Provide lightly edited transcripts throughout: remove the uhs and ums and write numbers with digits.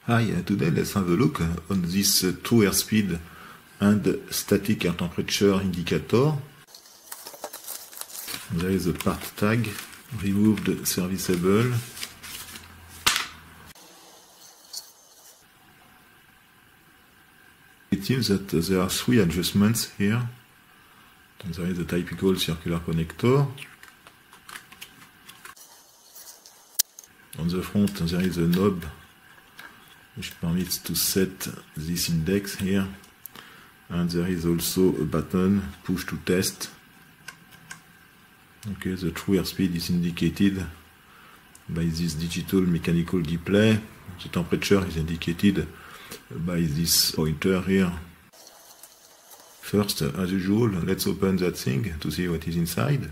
Hi, today let's have a look on this true airspeed and static air temperature indicator. There is a part tag, removed serviceable. It seems that there are three adjustments here. There is a typical circular connector. On the front there is a knob which permits to set this index here, and there is also a button push to test. Okay, the true airspeed is indicated by this digital mechanical display. The temperature is indicated by this pointer here. First, as usual, let's open that thing to see what is inside.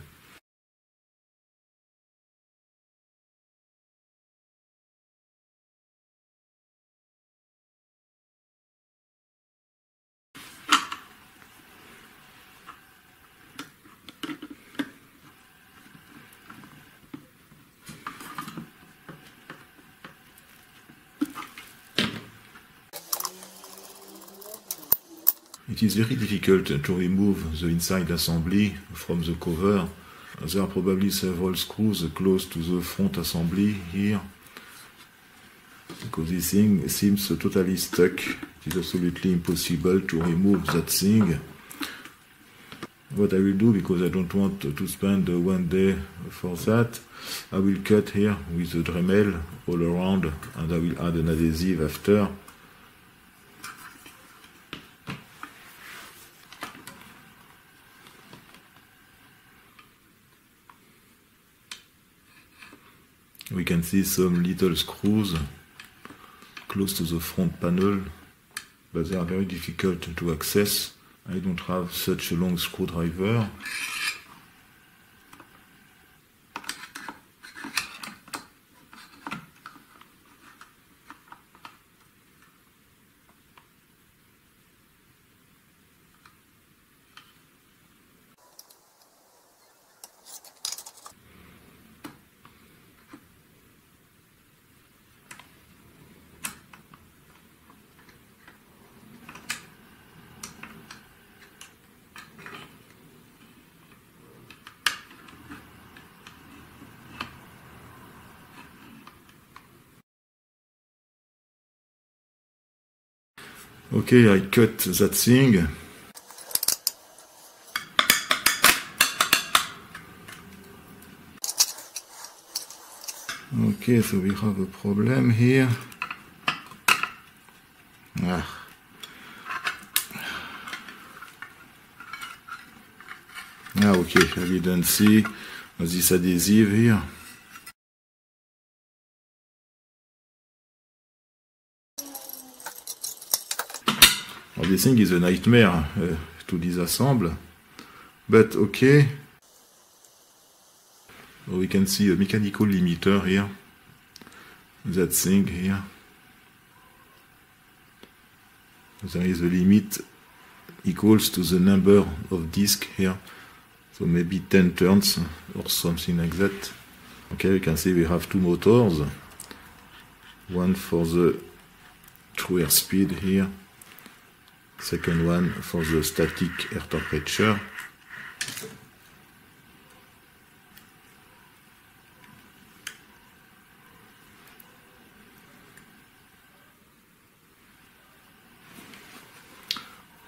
It is very difficult to remove the inside assembly from the cover. There are probably several screws close to the front assembly here, because this thing seems totally stuck. It is absolutely impossible to remove that thing. What I will do, because I don't want to spend one day for that, I will cut here with a Dremel all around, and I will add an adhesive after. We can see some little screws close to the front panel, but they are very difficult to access. I don't have such a long screwdriver. Okay, I cut that thing. Okay, so we have a problem here. Okay, I didn't see this adhesive here. This thing is a nightmare to disassemble, but okay. We can see a mechanical limiter here, that thing here. There is a limit equals to the number of discs here, so maybe 10 turns or something like that. Okay, you can see we have two motors, one for the true airspeed here, second one for the static air temperature.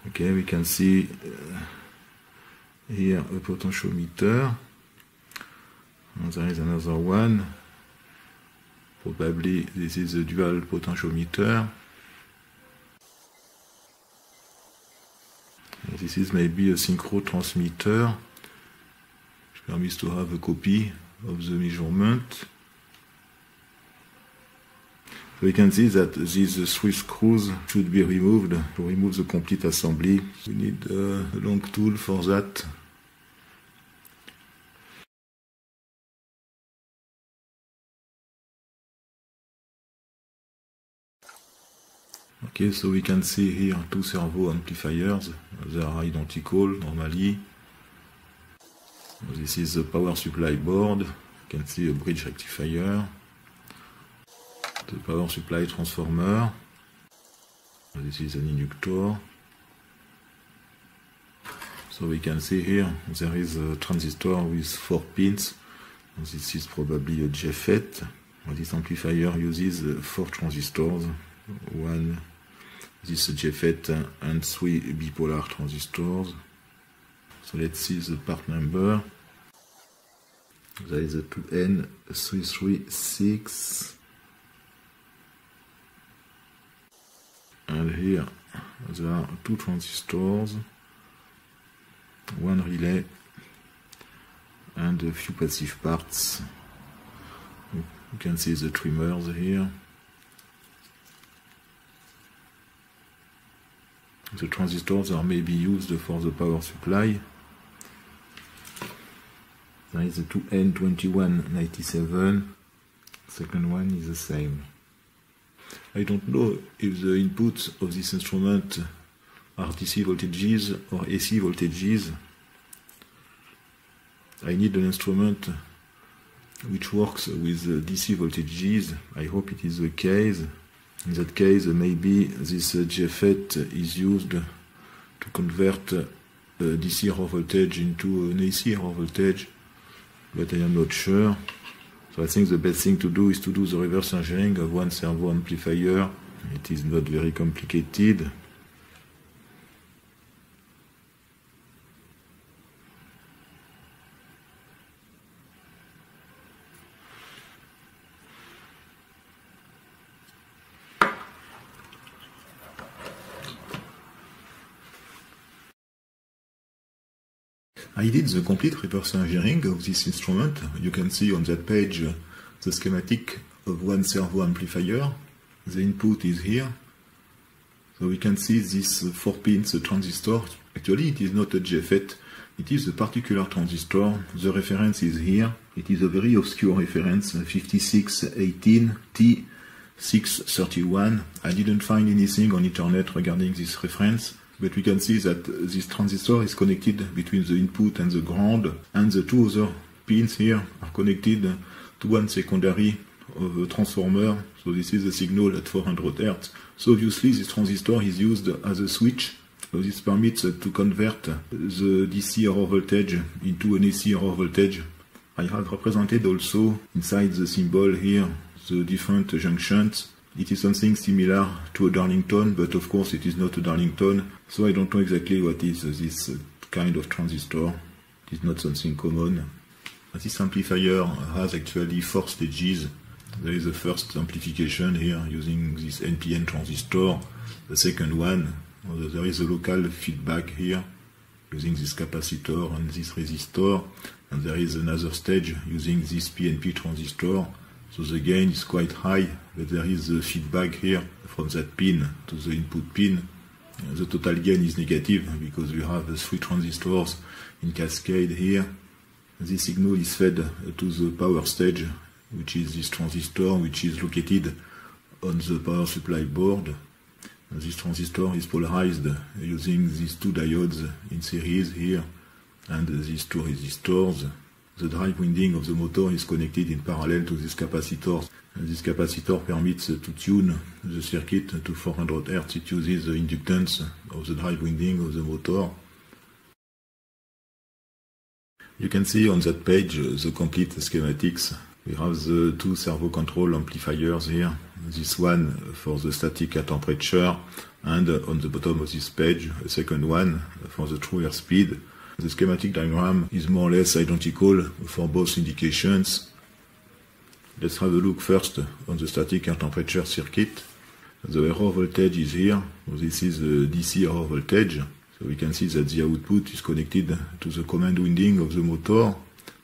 Okay, we can see here a potentiometer. And there is another one. Probably this is a dual potentiometer. This is maybe a synchro transmitter, which permits to have a copy of the measurement. So we can see that these three screws should be removed. To remove the complete assembly, we need a long tool for that. Okay, so we can see here two servo amplifiers. They are identical normally. This is the power supply board. You can see a bridge rectifier. the power supply transformer. This is an inductor. So we can see here there is a transistor with 4 pins. This is probably a JFET. This amplifier uses 4 transistors, one this JFET and 3 bipolar transistors. So let's see the part number. There is a 2N336, and here there are 2 transistors, 1 relay, and a few passive parts. You can see the trimmers here. The transistors are maybe used for the power supply. There is a 2N2197, second one is the same. I don't know if the inputs of this instrument are DC voltages or AC voltages. I need an instrument which works with DC voltages. I hope it is the case. In that case, maybe this JFET is used to convert DC raw voltage into an AC raw voltage, but I am not sure. So I think the best thing to do is to do the reverse engineering of one servo amplifier. It is not very complicated. I did the complete reverse engineering of this instrument. You can see on that page the schematic of one servo amplifier. The input is here. So we can see this 4 pins transistor. Actually it is not a JFET, it is a particular transistor. The reference is here. It is a very obscure reference, 5618 T631. I didn't find anything on internet regarding this reference. But we can see that this transistor is connected between the input and the ground, and the 2 other pins here are connected to one secondary of a transformer. So this is a signal at 400 Hz. So obviously this transistor is used as a switch. So this permits to convert the DC raw voltage into an AC raw voltage. I have represented also inside the symbol here the different junctions. It is something similar to a Darlington, but of course it is not a Darlington, so I don't know exactly what is this kind of transistor. It is not something common. This amplifier has actually 4 stages. There is a first amplification here using this NPN transistor. The second one, there is a local feedback here using this capacitor and this resistor. And there is another stage using this PNP transistor. So the gain is quite high, but there is a feedback here from that pin to the input pin. The total gain is negative because we have 3 transistors in cascade here. This signal is fed to the power stage, which is this transistor, which is located on the power supply board. This transistor is polarized using these 2 diodes in series here and these 2 resistors. The drive winding of the motor is connected in parallel to this capacitor. This capacitor permits to tune the circuit to 400 Hz. It uses the inductance of the drive winding of the motor. You can see on that page the complete schematics. We have the 2 servo control amplifiers here. This one for the static at temperature, and on the bottom of this page, a second one for the true airspeed. The schematic diagram is more or less identical for both indications. Let's have a look first on the static and temperature circuit. The raw voltage is here. This is the DC raw voltage. So we can see that the output is connected to the command winding of the motor.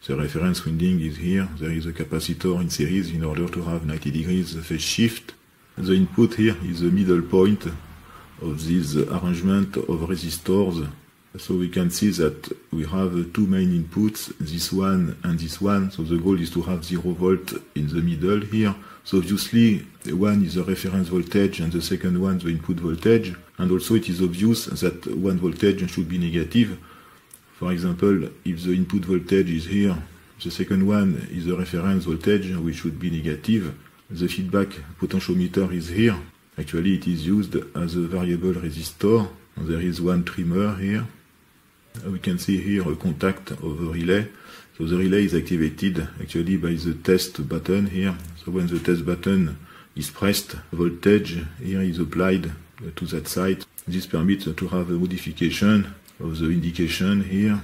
The reference winding is here. There is a capacitor in series in order to have 90 degrees phase shift. The input here is the middle point of this arrangement of resistors. So we can see that we have 2 main inputs, this one and this one. So the goal is to have 0 volt in the middle here. So obviously one is the reference voltage and the second one the input voltage. And also it is obvious that one voltage should be negative. For example, if the input voltage is here, the second one is the reference voltage, which should be negative. The feedback potentiometer is here. Actually, it is used as a variable resistor. There is one trimmer here. We can see here a contact of the relay. So the relay is activated actually by the test button here. So when the test button is pressed, voltage here is applied to that site. This permits to have a modification of the indication here.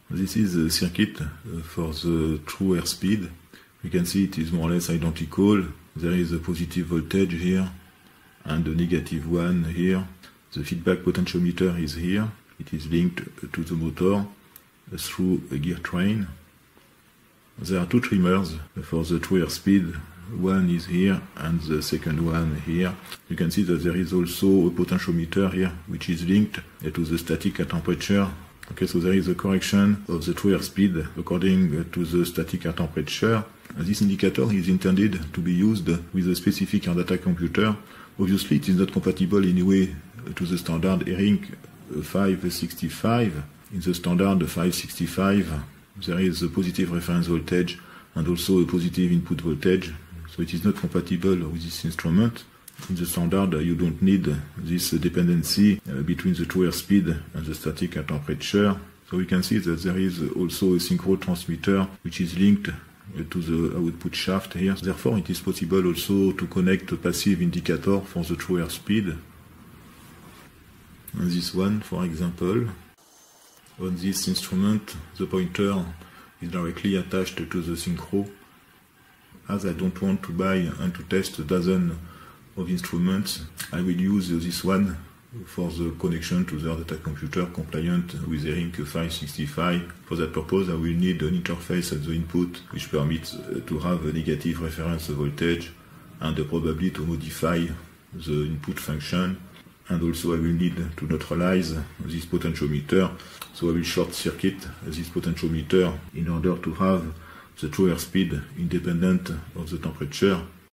This is the circuit for the true airspeed. You can see it is more or less identical. There is a positive voltage here and a negative one here. The feedback potentiometer is here. It is linked to the motor through a gear train. There are two trimmers for the true airspeed. One is here and the second one here. You can see that there is also a potentiometer here which is linked to the static air temperature. Okay, so there is a correction of the true airspeed according to the static air temperature. This indicator is intended to be used with a specific air data computer. Obviously, it is not compatible anyway to the standard ARINC 565. In the standard 565, there is a positive reference voltage and also a positive input voltage. So it is not compatible with this instrument. In the standard, you don't need this dependency between the true airspeed and the static air temperature. So we can see that there is also a synchro transmitter which is linked to the output shaft here. Therefore, it is possible also to connect a passive indicator for the true airspeed. And this one, for example, on this instrument, the pointer is directly attached to the synchro. As I don't want to buy and to test a dozen of instruments, I will use this one for the connection to the data computer compliant with ARINC 565. For that purpose, I will need an interface at the input which permits to have a negative reference voltage and probably to modify the input function. And also I will need to neutralize this potentiometer. So I will short circuit this potentiometer in order to have the true airspeed independent of the temperature.